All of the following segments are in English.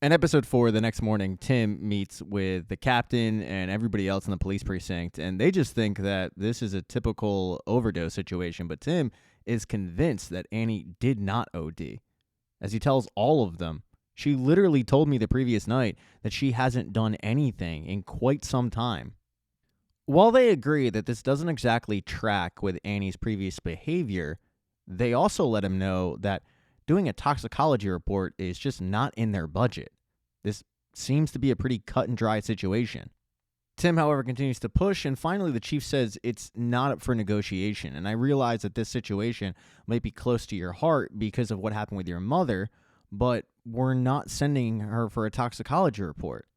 In episode 4, the next morning, Tim meets with the captain and everybody else in the police precinct, and they just think that this is a typical overdose situation, but Tim is convinced that Annie did not OD. As he tells all of them, she literally told me the previous night that she hasn't done anything in quite some time. While they agree that this doesn't exactly track with Annie's previous behavior, they also let him know that doing a toxicology report is just not in their budget. This seems to be a pretty cut and dry situation. Tim, however, continues to push, and finally the chief says it's not up for negotiation. And I realize that this situation might be close to your heart because of what happened with your mother, but we're not sending her for a toxicology report.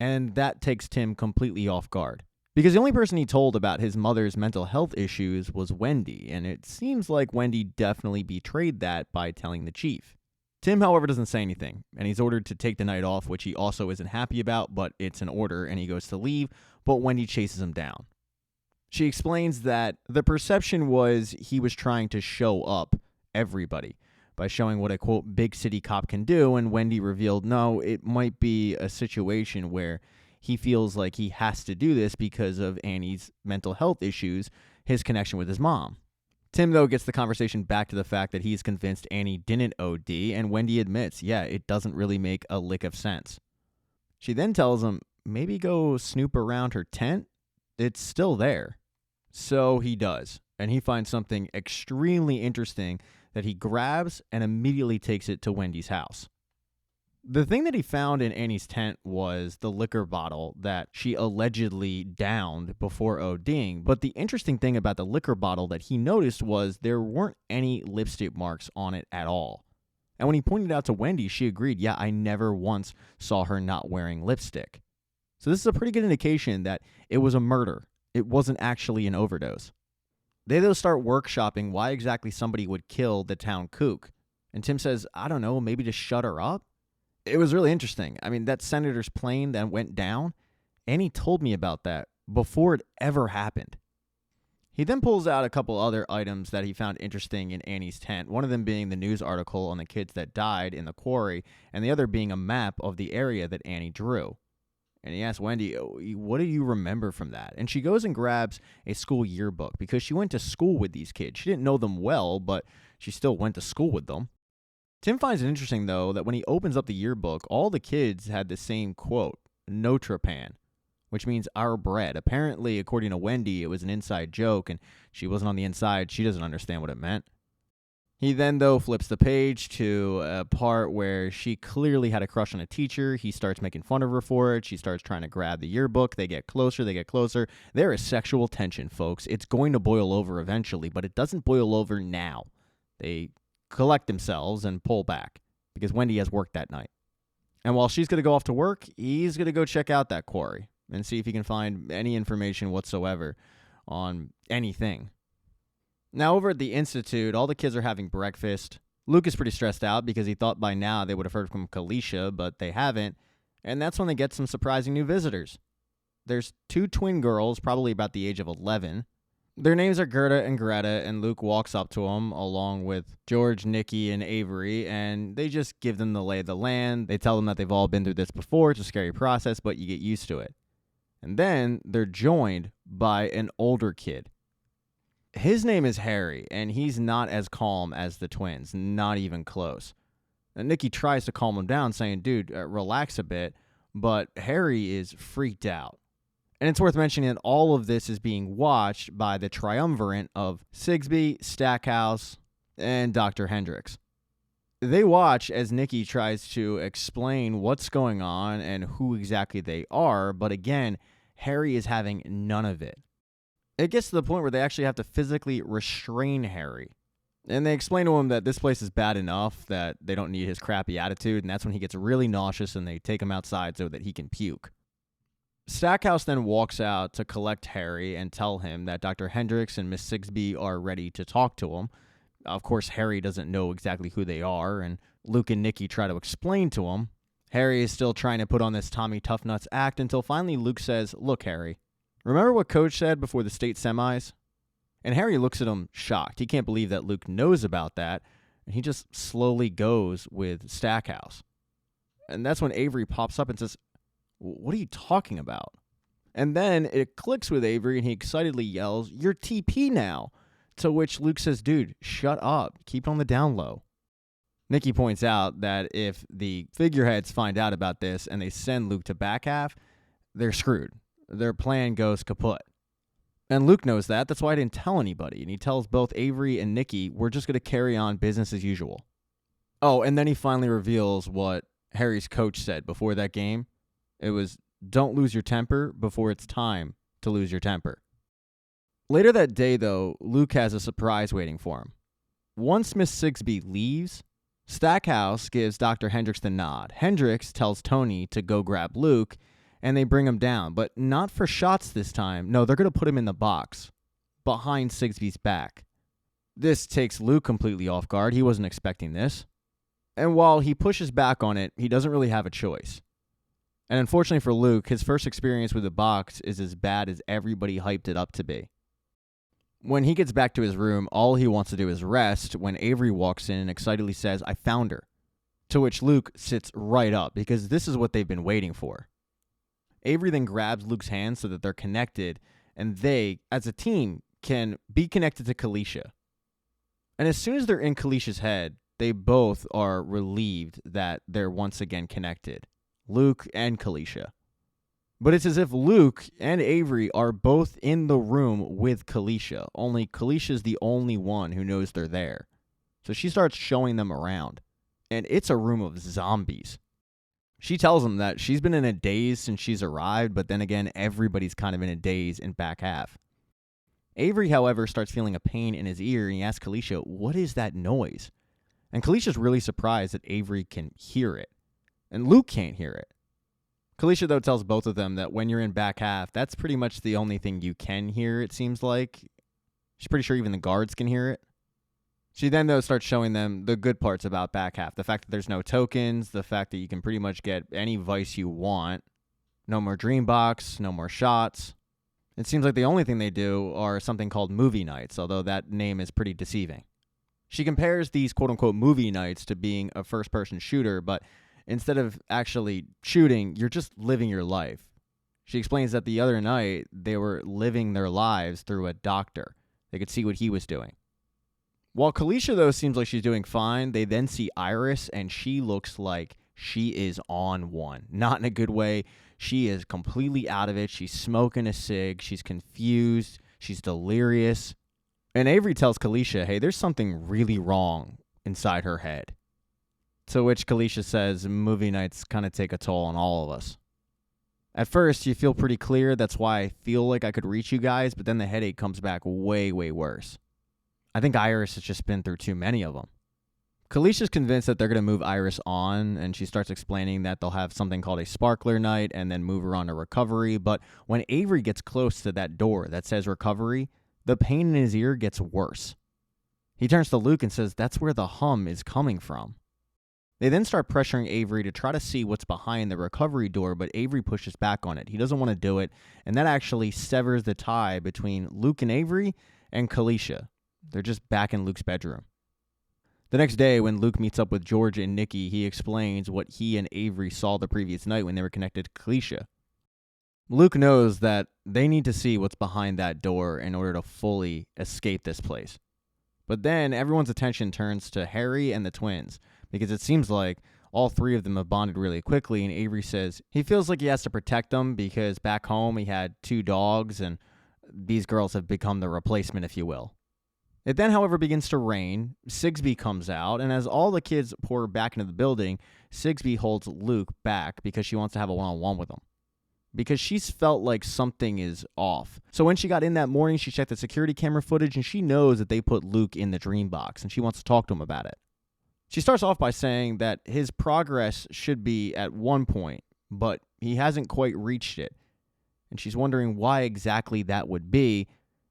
And that takes Tim completely off guard. Because the only person he told about his mother's mental health issues was Wendy, and it seems like Wendy definitely betrayed that by telling the chief. Tim, however, doesn't say anything, and he's ordered to take the night off, which he also isn't happy about, but it's an order, and he goes to leave, but Wendy chases him down. She explains that the perception was he was trying to show up everybody by showing what a, quote, big city cop can do, and Wendy revealed, no, it might be a situation where he feels like he has to do this because of Annie's mental health issues, his connection with his mom. Tim, though, gets the conversation back to the fact that he's convinced Annie didn't OD, and Wendy admits, yeah, it doesn't really make a lick of sense. She then tells him, maybe go snoop around her tent? It's still there. So he does, and he finds something extremely interesting that he grabs and immediately takes it to Wendy's house. The thing that he found in Annie's tent was the liquor bottle that she allegedly downed before ODing. But the interesting thing about the liquor bottle that he noticed was there weren't any lipstick marks on it at all. And when he pointed out to Wendy, she agreed, yeah, I never once saw her not wearing lipstick. So this is a pretty good indication that it was a murder. It wasn't actually an overdose. They, though, start workshopping why exactly somebody would kill the town kook. And Tim says, I don't know, maybe to shut her up? It was really interesting. I mean, that senator's plane that went down, Annie told me about that before it ever happened. He then pulls out a couple other items that he found interesting in Annie's tent, one of them being the news article on the kids that died in the quarry, and the other being a map of the area that Annie drew. And he asks Wendy, what do you remember from that? And she goes and grabs a school yearbook because she went to school with these kids. She didn't know them well, but she still went to school with them. Tim finds it interesting, though, that when he opens up the yearbook, all the kids had the same quote, Notre Pan, which means our bread. Apparently, according to Wendy, it was an inside joke, and she wasn't on the inside. She doesn't understand what it meant. He then, though, flips the page to a part where she clearly had a crush on a teacher. He starts making fun of her for it. She starts trying to grab the yearbook. They get closer. There is sexual tension, folks. It's going to boil over eventually, but it doesn't boil over now. They collect themselves and pull back because Wendy has work that night. And while she's going to go off to work, he's going to go check out that quarry and see if he can find any information whatsoever on anything. Now, over at the Institute, all the kids are having breakfast. Luke is pretty stressed out because he thought by now they would have heard from Kalisha, but they haven't. And that's when they get some surprising new visitors. There's two twin girls, probably about the age of 11. Their names are Gerda and Greta, and Luke walks up to them along with George, Nikki, and Avery, and they just give them the lay of the land. They tell them that they've all been through this before. It's a scary process, but you get used to it. And then they're joined by an older kid. His name is Harry, and he's not as calm as the twins, not even close. And Nikki tries to calm him down, saying, dude, relax a bit, but Harry is freaked out. And it's worth mentioning that all of this is being watched by the triumvirate of Sigsbee, Stackhouse, and Dr. Hendricks. They watch as Nikki tries to explain what's going on and who exactly they are, but again, Harry is having none of it. It gets to the point where they actually have to physically restrain Harry. And they explain to him that this place is bad enough that they don't need his crappy attitude, and that's when he gets really nauseous and they take him outside so that he can puke. Stackhouse then walks out to collect Harry and tell him that Dr. Hendricks and Miss Sigsbee are ready to talk to him. Of course, Harry doesn't know exactly who they are, and Luke and Nikki try to explain to him. Harry is still trying to put on this Tommy Toughnuts act until finally Luke says, look, Harry, remember what Coach said before the state semis? And Harry looks at him shocked. He can't believe that Luke knows about that, and he just slowly goes with Stackhouse. And that's when Avery pops up and says, "What are you talking about?" And then it clicks with Avery and he excitedly yells, "You're TP now." To which Luke says, "Dude, shut up. Keep it on the down low." Nikki points out that if the figureheads find out about this and they send Luke to back half, they're screwed. Their plan goes kaput. And Luke knows that. That's why I didn't tell anybody. And he tells both Avery and Nikki, we're just going to carry on business as usual. Oh, and then he finally reveals what Harry's coach said before that game. It was, don't lose your temper before it's time to lose your temper. Later that day, though, Luke has a surprise waiting for him. Once Miss Sigsbee leaves, Stackhouse gives Dr. Hendricks the nod. Hendricks tells Tony to go grab Luke, and they bring him down, but not for shots this time. No, they're going to put him in the box, behind Sigsbee's back. This takes Luke completely off guard. He wasn't expecting this. And while he pushes back on it, he doesn't really have a choice. And unfortunately for Luke, his first experience with the box is as bad as everybody hyped it up to be. When he gets back to his room, all he wants to do is rest when Avery walks in and excitedly says, "I found her." To which Luke sits right up because this is what they've been waiting for. Avery then grabs Luke's hand so that they're connected, and they, as a team, can be connected to Kalisha. And as soon as they're in Kalisha's head, they both are relieved that they're once again connected. Luke and Kalisha. But it's as if Luke and Avery are both in the room with Kalisha, only Kalisha's the only one who knows they're there. So she starts showing them around, and it's a room of zombies. She tells them that she's been in a daze since she's arrived, but then again, everybody's kind of in a daze in back half. Avery, however, starts feeling a pain in his ear, and he asks Kalisha, "What is that noise?" And Kalisha's really surprised that Avery can hear it, and Luke can't hear it. Kalisha, though, tells both of them that when you're in back half, that's pretty much the only thing you can hear, it seems like. She's pretty sure even the guards can hear it. She then, though, starts showing them the good parts about back half. The fact that there's no tokens, the fact that you can pretty much get any vice you want. No more dream box, no more shots. It seems like the only thing they do are something called movie nights, although that name is pretty deceiving. She compares these quote-unquote movie nights to being a first-person shooter, but instead of actually shooting, you're just living your life. She explains that the other night, they were living their lives through a doctor. They could see what he was doing. While Kalisha, though, seems like she's doing fine, they then see Iris, and she looks like she is on one. Not in a good way. She is completely out of it. She's smoking a cig. She's confused. She's delirious. And Avery tells Kalisha, hey, there's something really wrong inside her head. To which Kalisha says, movie nights kind of take a toll on all of us. At first, you feel pretty clear. That's why I feel like I could reach you guys. But then the headache comes back way, way worse. I think Iris has just been through too many of them. Kalisha's convinced that they're going to move Iris on, and she starts explaining that they'll have something called a sparkler night and then move her on to recovery. But when Avery gets close to that door that says recovery, the pain in his ear gets worse. He turns to Luke and says that's where the hum is coming from. They then start pressuring Avery to try to see what's behind the recovery door, but Avery pushes back on it. He doesn't want to do it, and that actually severs the tie between Luke and Avery and Kalisha. They're just back in Luke's bedroom. The next day, when Luke meets up with George and Nikki, he explains what he and Avery saw the previous night when they were connected to Kalisha. Luke knows that they need to see what's behind that door in order to fully escape this place. But then everyone's attention turns to Harry and the twins, because it seems like all three of them have bonded really quickly, and Avery says he feels like he has to protect them because back home he had 2 dogs, and these girls have become the replacement, if you will. It then, however, begins to rain. Sigsbee comes out, and as all the kids pour back into the building, Sigsbee holds Luke back because she wants to have a one-on-one with him. Because she's felt like something is off. So when she got in that morning, she checked the security camera footage, and she knows that they put Luke in the dream box, and she wants to talk to him about it. She starts off by saying that his progress should be at one point, but he hasn't quite reached it. And she's wondering why exactly that would be.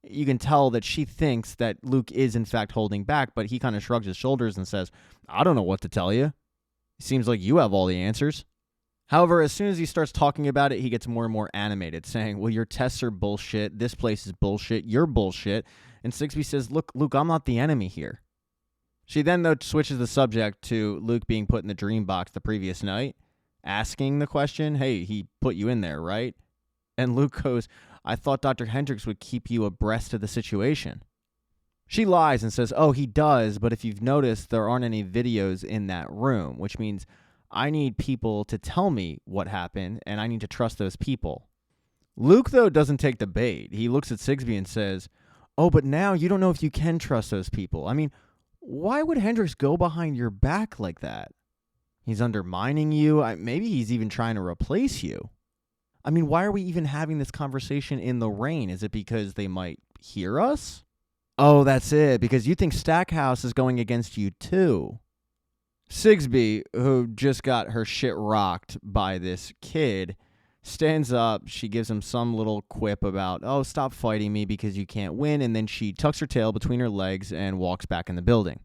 You can tell that she thinks that Luke is in fact holding back, but he kind of shrugs his shoulders and says, I don't know what to tell you. It seems like you have all the answers. However, as soon as he starts talking about it, he gets more and more animated, saying, well, your tests are bullshit. This place is bullshit. You're bullshit. And Sigsbee says, look, Luke, I'm not the enemy here. She then, though, switches the subject to Luke being put in the dream box the previous night. asking the question, hey, he put you in there, right? And Luke goes, I thought Dr. Hendricks would keep you abreast of the situation. She lies and says, oh, he does, but if you've noticed, there aren't any videos in that room, which means I need people to tell me what happened, and I need to trust those people. Luke, though, doesn't take the bait. He looks at Sigsbee and says, oh, but now you don't know if you can trust those people. I mean, why would Hendricks go behind your back like that? He's undermining you. Maybe he's even trying to replace you. I mean, why are we even having this conversation in the rain? Is it because they might hear us? Oh, that's it, because you think Stackhouse is going against you too. Sigsbee, who just got her shit rocked by this kid, stands up. She gives him some little quip about, oh, stop fighting me because you can't win, and then she tucks her tail between her legs and walks back in the building.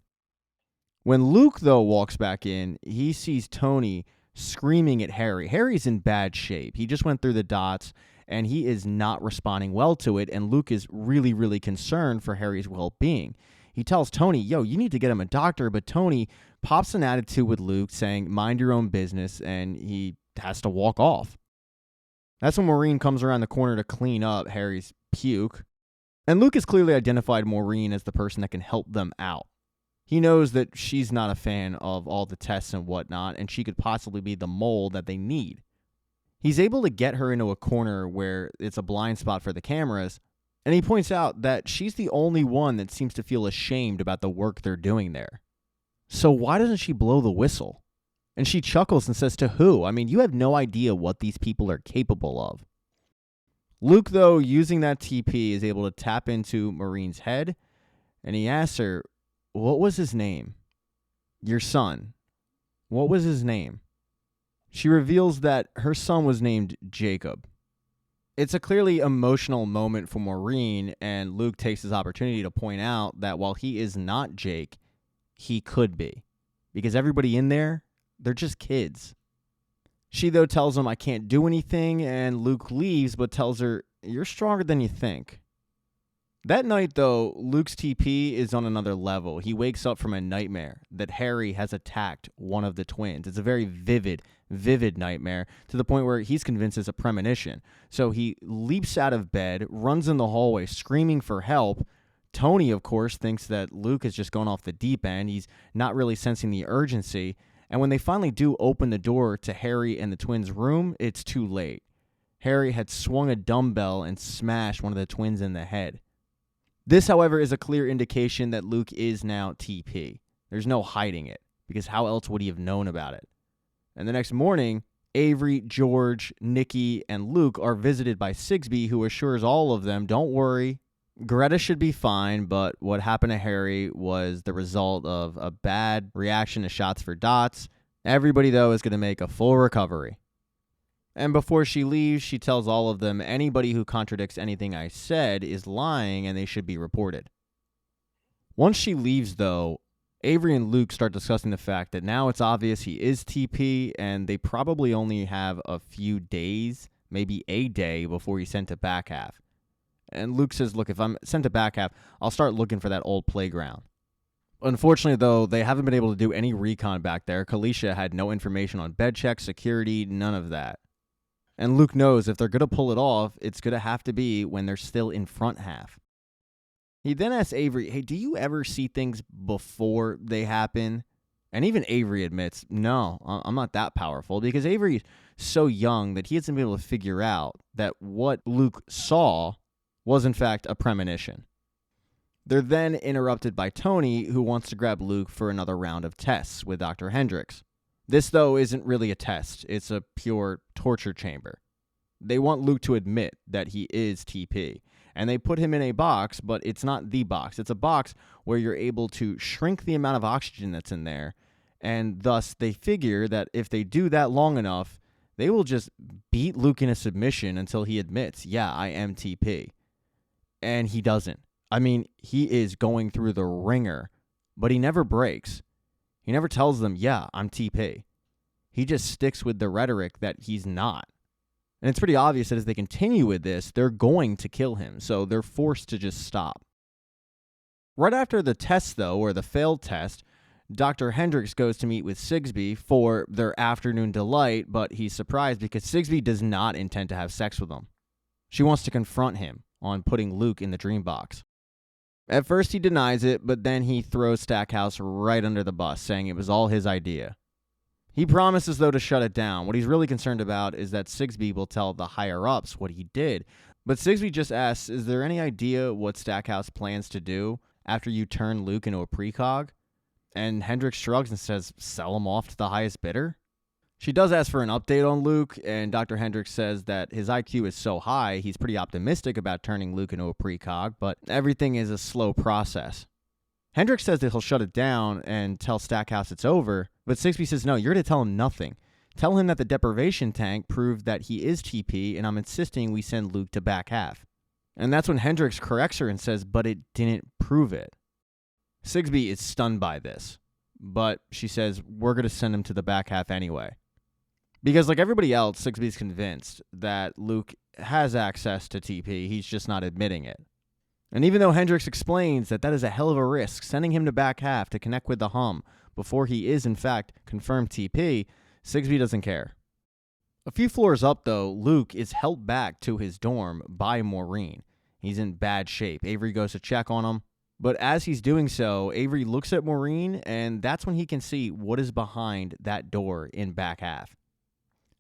When Luke, though, walks back in, he sees Tony screaming at Harry. Harry's in bad shape. He just went through the dots, and he is not responding well to it, and Luke is really, really concerned for Harry's well-being. He tells Tony, yo, you need to get him a doctor, but Tony pops an attitude with Luke saying, mind your own business, and he has to walk off. That's when Maureen comes around the corner to clean up Harry's puke, and Luke has clearly identified Maureen as the person that can help them out. He knows that she's not a fan of all the tests and whatnot, and she could possibly be the mole that they need. He's able to get her into a corner where it's a blind spot for the cameras, and he points out that she's the only one that seems to feel ashamed about the work they're doing there. So why doesn't she blow the whistle? And she chuckles and says, to who? I mean, you have no idea what these people are capable of. Luke, though, using that TP, is able to tap into Maureen's head, and he asks her, what was his name? Your son. What was his name? She reveals that her son was named Jacob. It's a clearly emotional moment for Maureen, and Luke takes his opportunity to point out that while he is not Jake, he could be. Because everybody in there, they're just kids. She, though, tells him, I can't do anything, and Luke leaves, but tells her, you're stronger than you think. That night, though, Luke's TP is on another level. He wakes up from a nightmare that Harry has attacked one of the twins. It's a very vivid nightmare to the point where he's convinced it's a premonition. So he leaps out of bed, runs in the hallway screaming for help. Tony, of course, thinks that Luke has just gone off the deep end. He's not really sensing the urgency. And when they finally do open the door to Harry and the twins' room, it's too late. Harry had swung a dumbbell and smashed one of the twins in the head. This, however, is a clear indication that Luke is now TP. There's no hiding it, because how else would he have known about it? And the next morning, Avery, George, Nikki, and Luke are visited by Sigsbee, who assures all of them, don't worry, Greta should be fine, but what happened to Harry was the result of a bad reaction to shots for dots. Everybody, though, is going to make a full recovery. And before she leaves, she tells all of them, anybody who contradicts anything I said is lying and they should be reported. Once she leaves, though, Avery and Luke start discussing the fact that now it's obvious he is TP and they probably only have a few days, maybe a day, before he's sent to back half. And Luke says, look, if I'm sent to back half, I'll start looking for that old playground. Unfortunately, though, they haven't been able to do any recon back there. Kalisha had no information on bed checks, security, none of that. And Luke knows if they're going to pull it off, it's going to have to be when they're still in front half. He then asks Avery, hey, do you ever see things before they happen? And even Avery admits, no, I'm not that powerful, because Avery's so young that he hasn't been able to figure out that what Luke saw was in fact a premonition. They're then interrupted by Tony, who wants to grab Luke for another round of tests with Dr. Hendricks. This, though, isn't really a test. It's a pure torture chamber. They want Luke to admit that he is TP, and they put him in a box, but it's not the box. It's a box where you're able to shrink the amount of oxygen that's in there, and thus they figure that if they do that long enough, they will just beat Luke in a submission until he admits, yeah, I am TP. And he doesn't. I mean, he is going through the ringer, but he never breaks. He never tells them, yeah, I'm TP. He just sticks with the rhetoric that he's not. And it's pretty obvious that as they continue with this, they're going to kill him, so they're forced to just stop. Right after the test, though, or the failed test, Dr. Hendricks goes to meet with Sigsbee for their afternoon delight, but he's surprised because Sigsbee does not intend to have sex with him. She wants to confront him on putting Luke in the dream box. At first he denies it, but then he throws Stackhouse right under the bus, saying it was all his idea. He promises, though, to shut it down. What he's really concerned about is that Sigsbee will tell the higher-ups what he did. But Sigsbee just asks, is there any idea what Stackhouse plans to do after you turn Luke into a precog? And Hendricks shrugs and says, sell him off to the highest bidder? She does ask for an update on Luke, and Dr. Hendricks says that his IQ is so high, he's pretty optimistic about turning Luke into a precog, but everything is a slow process. Hendricks says that he'll shut it down and tell Stackhouse it's over, but Sigsbee says, no, you're to tell him nothing. Tell him that the deprivation tank proved that he is TP, and I'm insisting we send Luke to back half. And that's when Hendricks corrects her and says, but it didn't prove it. Sigsbee is stunned by this, but she says, we're going to send him to the back half anyway. Because like everybody else, Sigsbee's convinced that Luke has access to TP, he's just not admitting it. And even though Hendricks explains that that is a hell of a risk, sending him to back half to connect with the hum before he is in fact confirmed TP, Sigsbee doesn't care. A few floors up though, Luke is held back to his dorm by Maureen. He's in bad shape. Avery goes to check on him. But as he's doing so, Avery looks at Maureen, and that's when he can see what is behind that door in back half.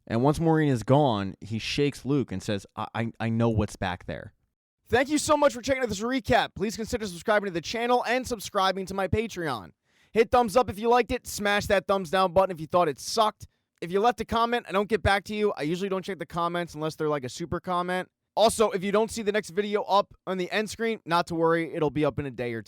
And once Maureen is gone, he shakes Luke and says, I know what's back there. Thank you so much for checking out this recap. Please consider subscribing to the channel and subscribing to my Patreon. Hit thumbs up if you liked it. Smash that thumbs down button if you thought it sucked. If you left a comment, I don't get back to you. I usually don't check the comments unless they're like a super comment. Also, if you don't see the next video up on the end screen, not to worry, it'll be up in a day or two.